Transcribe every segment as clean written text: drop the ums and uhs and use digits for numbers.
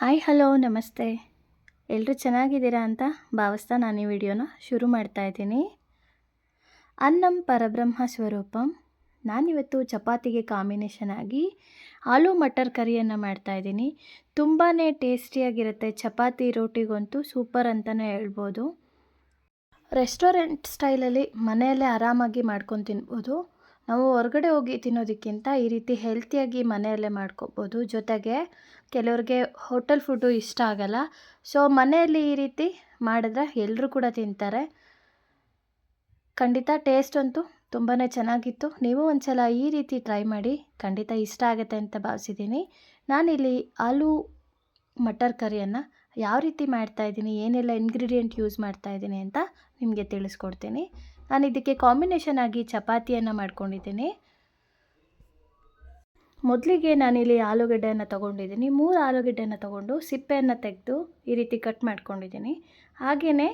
Hi hello ನಮಸ್ತೆ. ಎಲ್ಲರೂ ಚೆನ್ನಾಗಿದ್ದೀರಾ ಅಂತ ಭಾವಿಸ್ತಾ ನಾನು ಈ ವಿಡಿಯೋನ ಶುರು ಮಾಡ್ತಾ ಇದ್ದೀನಿ. ಅನ್ನಂ ಪರಬ್ರಹ್ಮ ಸ್ವರೂಪಂ. ನಾನಿವತ್ತು ಚಪಾತಿಗೆ ಕಾಂಬಿನೇಷನ್ ಆಗಿ ಆಲೂ ಮಟರ್ ಕರಿಯನ್ನು ಮಾಡ್ತಾಯಿದ್ದೀನಿ. ತುಂಬಾ ಟೇಸ್ಟಿಯಾಗಿರುತ್ತೆ. ಚಪಾತಿ ರೋಟಿಗಂತೂ ಸೂಪರ್ ಅಂತಲೇ ಹೇಳ್ಬೋದು. ರೆಸ್ಟೋರೆಂಟ್ ಸ್ಟೈಲಲ್ಲಿ ಮನೆಯಲ್ಲೇ ಆರಾಮಾಗಿ ಮಾಡ್ಕೊಂಡು ತಿನ್ಬೋದು. ನಾವು ಹೊರಗಡೆ ಹೋಗಿ ತಿನ್ನೋದಕ್ಕಿಂತ ಈ ರೀತಿ ಹೆಲ್ತಿಯಾಗಿ ಮನೆಯಲ್ಲೇ ಮಾಡ್ಕೋಬೋದು. ಜೊತೆಗೆ ಕೆಲವ್ರಿಗೆ ಹೋಟೆಲ್ ಫುಡ್ಡು ಇಷ್ಟ ಆಗಲ್ಲ. ಸೊ ಮನೆಯಲ್ಲಿ ಈ ರೀತಿ ಮಾಡಿದ್ರೆ ಎಲ್ಲರೂ ಕೂಡ ತಿಂತಾರೆ. ಖಂಡಿತ ಟೇಸ್ಟ್ ಅಂತೂ ತುಂಬಾ ಚೆನ್ನಾಗಿತ್ತು. ನೀವು ಒಂದ್ಸಲ ಈ ರೀತಿ ಟ್ರೈ ಮಾಡಿ, ಖಂಡಿತ ಇಷ್ಟ ಆಗುತ್ತೆ ಅಂತ ಭಾವಿಸಿದ್ದೀನಿ. ನಾನಿಲ್ಲಿ ಆಲೂ ಮಟರ್ ಕರಿಯನ್ನು ಯಾವ ರೀತಿ ಮಾಡ್ತಾಯಿದ್ದೀನಿ, ಏನೆಲ್ಲ ಇಂಗ್ರೀಡಿಯೆಂಟ್ ಯೂಸ್ ಮಾಡ್ತಾಯಿದ್ದೀನಿ ಅಂತ ನಿಮಗೆ ತಿಳಿಸ್ಕೊಡ್ತೀನಿ. ನಾನು ಇದಕ್ಕೆ ಕಾಂಬಿನೇಷನ್ ಆಗಿ ಚಪಾತಿಯನ್ನು ಮಾಡ್ಕೊಂಡಿದ್ದೀನಿ. ಮೊದಲಿಗೆ ನಾನಿಲ್ಲಿ ಆಲೂಗಡ್ಡೆಯನ್ನು ತೊಗೊಂಡಿದ್ದೀನಿ. 3 ಆಲೂಗಡ್ಡೆಯನ್ನು ತೊಗೊಂಡು ಸಿಪ್ಪೆಯನ್ನು ತೆಗೆದು ಈ ರೀತಿ ಕಟ್ ಮಾಡ್ಕೊಂಡಿದ್ದೀನಿ. ಹಾಗೆಯೇ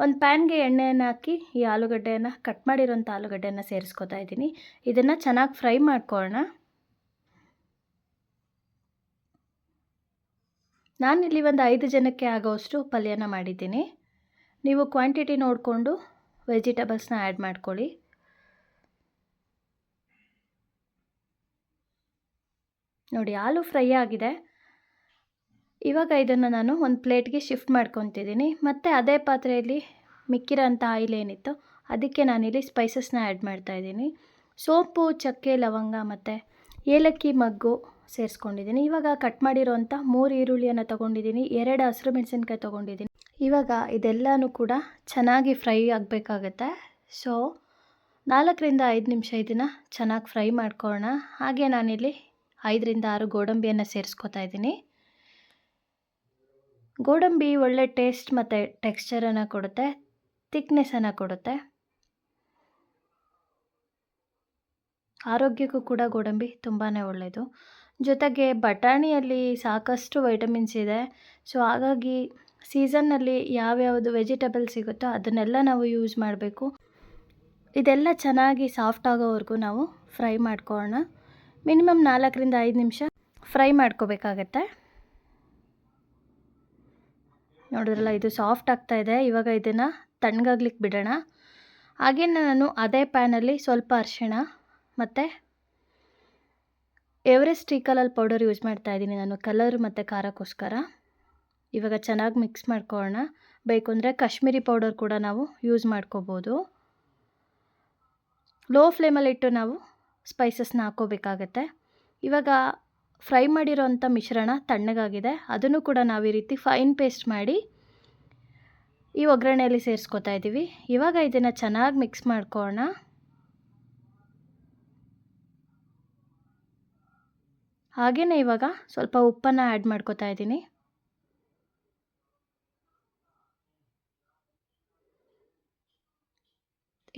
ಒಂದು ಪ್ಯಾನ್ಗೆ ಎಣ್ಣೆಯನ್ನು ಹಾಕಿ ಈ ಆಲೂಗಡ್ಡೆಯನ್ನು ಕಟ್ ಮಾಡಿರೋಂಥ ಆಲೂಗಡ್ಡೆಯನ್ನು ಸೇರಿಸ್ಕೊತಾ ಇದ್ದೀನಿ. ಇದನ್ನು ಚೆನ್ನಾಗಿ ಫ್ರೈ ಮಾಡ್ಕೊಳ್ಳೋಣ. ನಾನಿಲ್ಲಿ ಒಂದು 5 ಜನಕ್ಕೆ ಆಗೋವಷ್ಟು ಪಲ್ಯನ ಮಾಡಿದ್ದೀನಿ. ನೀವು ಕ್ವಾಂಟಿಟಿ ನೋಡಿಕೊಂಡು ವೆಜಿಟೇಬಲ್ಸ್ನ ಆ್ಯಡ್ ಮಾಡ್ಕೊಳ್ಳಿ. ನೋಡಿ, ಆಲೂ ಫ್ರೈ ಆಗಿದೆ. ಇವಾಗ ಇದನ್ನು ನಾನು ಒಂದು ಪ್ಲೇಟ್ಗೆ ಶಿಫ್ಟ್ ಮಾಡ್ಕೊತಿದ್ದೀನಿ. ಮತ್ತು ಅದೇ ಪಾತ್ರೆಯಲ್ಲಿ ಮಿಕ್ಕಿರೋಂಥ ಆಯಿಲ್ ಏನಿತ್ತು ಅದಕ್ಕೆ ನಾನಿಲ್ಲಿ ಸ್ಪೈಸಸ್ನ ಆ್ಯಡ್ ಮಾಡ್ತಾಯಿದ್ದೀನಿ. ಸೋಂಪು, ಚಕ್ಕೆ, ಲವಂಗ ಮತ್ತು ಏಲಕ್ಕಿ ಮಗ್ಗು ಸೇರಿಸ್ಕೊಂಡಿದ್ದೀನಿ. ಇವಾಗ ಕಟ್ ಮಾಡಿರೋಂಥ 3 ಈರುಳ್ಳಿಯನ್ನು ತೊಗೊಂಡಿದ್ದೀನಿ, 2 ಹಸಿರು ಮೆಣಸಿನ್ಕಾಯಿ ತೊಗೊಂಡಿದ್ದೀನಿ. ಇವಾಗ ಇದೆಲ್ಲನೂ ಕೂಡ ಚೆನ್ನಾಗಿ ಫ್ರೈ ಆಗಬೇಕಾಗತ್ತೆ. ಸೊ 4ರಿಂದ 5 ನಿಮಿಷ ಇದನ್ನು ಚೆನ್ನಾಗಿ ಫ್ರೈ ಮಾಡ್ಕೊಳ್ಳೋಣ. ಹಾಗೆ ನಾನಿಲ್ಲಿ 5ರಿಂದ 6 ಗೋಡಂಬಿಯನ್ನು ಸೇರಿಸ್ಕೊತಾ ಇದ್ದೀನಿ. ಗೋಡಂಬಿ ಒಳ್ಳೆ ಟೇಸ್ಟ್ ಮತ್ತು ಟೆಕ್ಸ್ಚರನ್ನು ಕೊಡುತ್ತೆ, ಥಿಕ್ನೆಸ್ಸನ್ನು ಕೊಡುತ್ತೆ. ಆರೋಗ್ಯಕ್ಕೂ ಕೂಡ ಗೋಡಂಬಿ ತುಂಬಾ ಒಳ್ಳೆಯದು. ಜೊತೆಗೆ ಬಟಾಣಿಯಲ್ಲಿ ಸಾಕಷ್ಟು ವೈಟಮಿನ್ಸ್ ಇದೆ. ಸೊ ಹಾಗಾಗಿ ಸೀಸನ್ನಲ್ಲಿ ಯಾವ್ಯಾವುದು ವೆಜಿಟೇಬಲ್ ಸಿಗುತ್ತೋ ಅದನ್ನೆಲ್ಲ ನಾವು ಯೂಸ್ ಮಾಡಬೇಕು. ಇದೆಲ್ಲ ಚೆನ್ನಾಗಿ ಸಾಫ್ಟ್ ಆಗೋವರೆಗೂ ನಾವು ಫ್ರೈ ಮಾಡ್ಕೊಳ್ಳೋಣ. ಮಿನಿಮಮ್ 4ರಿಂದ 5 ನಿಮಿಷ ಫ್ರೈ ಮಾಡ್ಕೋಬೇಕಾಗತ್ತೆ. ನೋಡಿದ್ರಲ್ಲ, ಇದು ಸಾಫ್ಟ್ ಆಗ್ತಾಯಿದೆ. ಇವಾಗ ಇದನ್ನು ತಣ್ಣಗಾಗ್ಲಿಕ್ಕೆ ಬಿಡೋಣ. ಹಾಗೆ ನಾನು ಅದೇ ಪ್ಯಾನಲ್ಲಿ ಸ್ವಲ್ಪ ಅರಿಶಿಣ ಮತ್ತು Everest tea colour powder use ಮಾಡ್ತಾಯಿದ್ದೀನಿ ನಾನು, ಕಲರ್ ಮತ್ತು ಖಾರಕ್ಕೋಸ್ಕರ. ಇವಾಗ ಚೆನ್ನಾಗಿ ಮಿಕ್ಸ್ ಮಾಡ್ಕೊಳ್ಳೋಣ. ಬೇಕು ಅಂದರೆ ಕಾಶ್ಮೀರಿ ಪೌಡರ್ ಕೂಡ ನಾವು ಯೂಸ್ ಮಾಡ್ಕೋಬೋದು. ಲೋ ಫ್ಲೇಮಲ್ಲಿಟ್ಟು ನಾವು ಸ್ಪೈಸಸ್ನ ಹಾಕ್ಕೋಬೇಕಾಗತ್ತೆ. ಇವಾಗ ಫ್ರೈ ಮಾಡಿರೋಂಥ ಮಿಶ್ರಣ ತಣ್ಣಗಾಗಿದೆ. ಅದನ್ನು ಕೂಡ ನಾವು ಈ ರೀತಿ ಫೈನ್ ಪೇಸ್ಟ್ ಮಾಡಿ ಈ ಒಗ್ಗರಣೆಯಲ್ಲಿ ಸೇರಿಸ್ಕೊತಾ ಇದ್ದೀವಿ. ಇವಾಗ ಇದನ್ನು ಚೆನ್ನಾಗಿ ಮಿಕ್ಸ್ ಮಾಡ್ಕೊಳ್ಳೋಣ. ಹಾಗೆಯೇ ಇವಾಗ ಸ್ವಲ್ಪ ಉಪ್ಪನ್ನು ಆ್ಯಡ್ ಮಾಡ್ಕೊತಾ ಇದ್ದೀನಿ.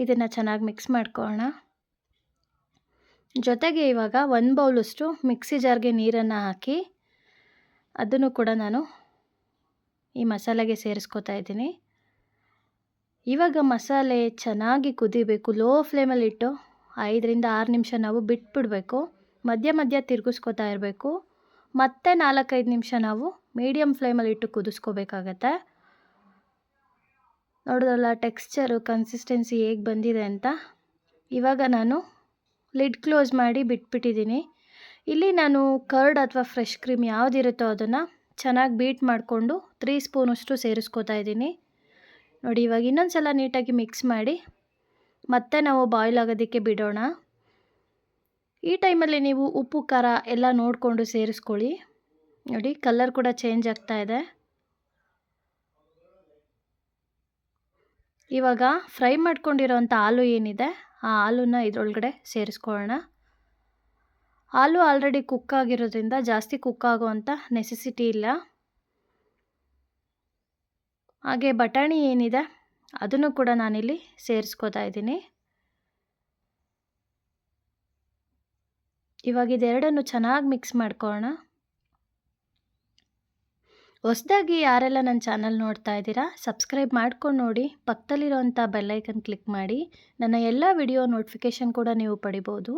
ಇದನ್ನು ಚೆನ್ನಾಗಿ ಮಿಕ್ಸ್ ಮಾಡ್ಕೊಳ್ಳೋಣ. ಜೊತೆಗೆ ಇವಾಗ 1 ಬೌಲಷ್ಟು ಮಿಕ್ಸಿ ಜಾರ್ಗೆ ನೀರನ್ನು ಹಾಕಿ ಅದನ್ನು ಕೂಡ ನಾನು ಈ ಮಸಾಲೆಗೆ ಸೇರಿಸ್ಕೊತಾ ಇದ್ದೀನಿ. ಇವಾಗ ಮಸಾಲೆ ಚೆನ್ನಾಗಿ ಕುದಿಬೇಕು. ಲೋ ಫ್ಲೇಮಲ್ಲಿಟ್ಟು 5ರಿಂದ 6 ನಿಮಿಷ ನಾವು ಬಿಟ್ಬಿಡಬೇಕು. ಮಧ್ಯ ಮಧ್ಯ ತಿರುಗಿಸ್ಕೊತಾ ಇರಬೇಕು. ಮತ್ತೆ 4-5 ನಿಮಿಷ ನಾವು ಮೀಡಿಯಮ್ ಫ್ಲೇಮಲ್ಲಿಟ್ಟು ಕುದಿಸ್ಕೋಬೇಕಾಗತ್ತೆ. ನೋಡಿದ್ರಲ್ಲ ಟೆಕ್ಸ್ಚರು, ಕನ್ಸಿಸ್ಟೆನ್ಸಿ ಹೇಗೆ ಬಂದಿದೆ ಅಂತ. ಇವಾಗ ನಾನು ಲಿಡ್ ಕ್ಲೋಸ್ ಮಾಡಿ ಬಿಟ್ಬಿಟ್ಟಿದ್ದೀನಿ. ಇಲ್ಲಿ ನಾನು ಕರ್ಡ್ ಅಥವಾ ಫ್ರೆಶ್ ಕ್ರೀಮ್ ಯಾವುದಿರುತ್ತೋ ಅದನ್ನು ಚೆನ್ನಾಗಿ ಬೀಟ್ ಮಾಡಿಕೊಂಡು 3 ಸ್ಪೂನಷ್ಟು ಸೇರಿಸ್ಕೊತಾ ಇದ್ದೀನಿ. ನೋಡಿ, ಇವಾಗ ಇನ್ನೊಂದು ಸಲ ನೀಟಾಗಿ ಮಿಕ್ಸ್ ಮಾಡಿ ಮತ್ತೆ ನಾವು ಬಾಯ್ಲ್ ಆಗೋದಕ್ಕೆ ಬಿಡೋಣ. ಈ ಟೈಮಲ್ಲಿ ನೀವು ಉಪ್ಪು, ಖಾರ ಎಲ್ಲ ನೋಡಿಕೊಂಡು ಸೇರಿಸ್ಕೊಳ್ಳಿ. ನೋಡಿ, ಕಲರ್ ಕೂಡ ಚೇಂಜ್ ಆಗ್ತಾ ಇದೆ. ಇವಾಗ ಫ್ರೈ ಮಾಡ್ಕೊಂಡಿರೋಂಥ ಆಲೂ ಏನಿದೆ ಆ ಆಲೂನ ಇದರೊಳಗಡೆ ಸೇರಿಸ್ಕೊಳ್ಳೋಣ. ಆಲೂ ಆಲ್ರೆಡಿ ಕುಕ್ ಆಗಿರೋದ್ರಿಂದ ಜಾಸ್ತಿ ಕುಕ್ ಆಗೋವಂಥ ನೆಸೆಸಿಟಿ ಇಲ್ಲ. ಹಾಗೆ ಬಟಾಣಿ ಏನಿದೆ ಅದನ್ನು ಕೂಡ ನಾನಿಲ್ಲಿ ಸೇರಿಸ್ಕೊತಾ ಇದ್ದೀನಿ. ಇವಾಗ ಇದೆರಡನ್ನು ಚೆನ್ನಾಗಿ ಮಿಕ್ಸ್ ಮಾಡ್ಕೊಳ್ಳೋಣ. ಹೊಸದಾಗಿ ಯಾರೆಲ್ಲ ನನ್ನ ಚಾನಲ್ ನೋಡ್ತಾ ಇದ್ದೀರಾ ಸಬ್ಸ್ಕ್ರೈಬ್ ಮಾಡ್ಕೊಂಡು ನೋಡಿ. ಪಕ್ಕದಲ್ಲಿರೋಂಥ ಬೆಲ್ಲೈಕನ್ ಕ್ಲಿಕ್ ಮಾಡಿ ನನ್ನ ಎಲ್ಲ ವಿಡಿಯೋ ನೋಟಿಫಿಕೇಷನ್ ಕೂಡ ನೀವು ಪಡಿಬೋದು.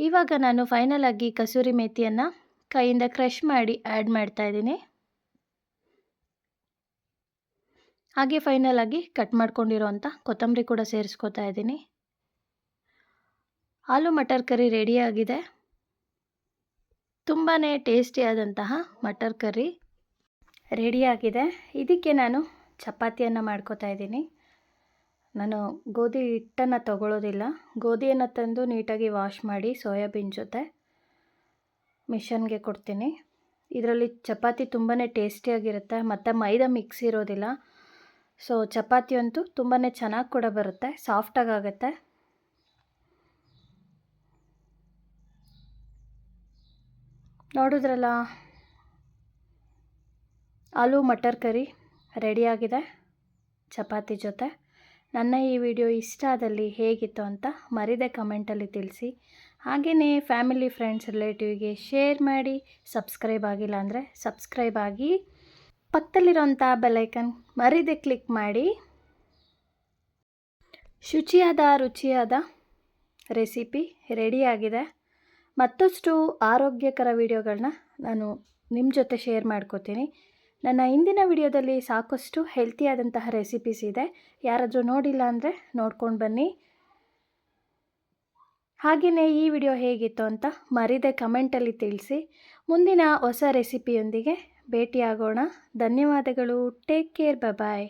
ಇವಾಗ ನಾನು ಫೈನಲ್ ಆಗಿ ಕಸೂರಿ ಮೇಥಿಯನ್ನು ಕೈಯಿಂದ ಕ್ರಷ್ ಮಾಡಿ ಆ್ಯಡ್ ಮಾಡ್ತಾಯಿದ್ದೀನಿ. ಹಾಗೆ ಫೈನಲ್ ಆಗಿ ಕಟ್ ಮಾಡ್ಕೊಂಡಿರೋಂಥ ಕೊತ್ತಂಬರಿ ಕೂಡ ಸೇರಿಸ್ಕೊತಾ ಇದ್ದೀನಿ. ಆಲೂ ಮಟರ್ ಕರಿ ರೆಡಿಯಾಗಿದೆ. ತುಂಬಾ ಟೇಸ್ಟಿಯಾದಂತಹ ಮಟರ್ ಕರಿ ರೆಡಿಯಾಗಿದೆ. ಇದಕ್ಕೆ ನಾನು ಚಪಾತಿಯನ್ನು ಮಾಡ್ಕೋತಾ ಇದ್ದೀನಿ. ನಾನು ಗೋಧಿ ಹಿಟ್ಟನ್ನು ತಗೊಳ್ಳೋದಿಲ್ಲ. ಗೋಧಿಯನ್ನು ತಂದು ನೀಟಾಗಿ ವಾಶ್ ಮಾಡಿ ಸೋಯಾಬೀನ್ ಜೊತೆ ಮಿಷನ್ಗೆ ಕೊಡ್ತೀನಿ. ಇದರಲ್ಲಿ ಚಪಾತಿ ತುಂಬಾ ಟೇಸ್ಟಿಯಾಗಿರುತ್ತೆ ಮತ್ತು ಮೈದಾ ಮಿಕ್ಸ್ ಇರೋದಿಲ್ಲ. ಸೊ ಚಪಾತಿ ಅಂತೂ ತುಂಬಾ ಚೆನ್ನಾಗಿ ಕೂಡ ಬರುತ್ತೆ, ಸಾಫ್ಟಾಗಿ ಆಗುತ್ತೆ. ನೋಡಿದ್ರಲ್ಲ, ಆಲೂ ಮಟರ್ ಕರಿ ರೆಡಿಯಾಗಿದೆ ಚಪಾತಿ ಜೊತೆ. ನನ್ನ ಈ ವಿಡಿಯೋ ಇಷ್ಟ ಆದಲ್ಲಿ ಹೇಗಿತ್ತು ಅಂತ ಮರಿದೆ ಕಮೆಂಟಲ್ಲಿ ತಿಳಿಸಿ. ಹಾಗೆಯೇ ಫ್ಯಾಮಿಲಿ, ಫ್ರೆಂಡ್ಸ್, ರಿಲೇಟಿವ್ಗೆ ಶೇರ್ ಮಾಡಿ. ಸಬ್ಸ್ಕ್ರೈಬ್ ಆಗಿಲ್ಲ ಅಂದರೆ ಸಬ್ಸ್ಕ್ರೈಬ್ ಆಗಿ. ಪಕ್ಕದಲ್ಲಿರೋಂಥ ಬೆಲ್ಲೈಕನ್ ಮರಿದೆ ಕ್ಲಿಕ್ ಮಾಡಿ. ಶುಚಿಯಾದ ರುಚಿಯಾದ ರೆಸಿಪಿ ರೆಡಿಯಾಗಿದೆ. ಮತ್ತಷ್ಟು ಆರೋಗ್ಯಕರ ವಿಡಿಯೋಗಳನ್ನ ನಾನು ನಿಮ್ಮ ಜೊತೆ ಶೇರ್ ಮಾಡ್ಕೋತೀನಿ. ನನ್ನ ಇಂದಿನ ವಿಡಿಯೋದಲ್ಲಿ ಸಾಕಷ್ಟು ಹೆಲ್ತಿಯಾದಂತಹ ರೆಸಿಪೀಸ್ ಇದೆ. ಯಾರಾದರೂ ನೋಡಿಲ್ಲ ಅಂದರೆ ನೋಡ್ಕೊಂಡು ಬನ್ನಿ. ಹಾಗೆಯೇ ಈ ವಿಡಿಯೋ ಹೇಗಿತ್ತು ಅಂತ ಮರಿದೆ ಕಮೆಂಟಲ್ಲಿ ತಿಳಿಸಿ. ಮುಂದಿನ ಹೊಸ ರೆಸಿಪಿಯೊಂದಿಗೆ ಭೇಟಿಯಾಗೋಣ. ಧನ್ಯವಾದಗಳು. Take care. ಬಾಯ್.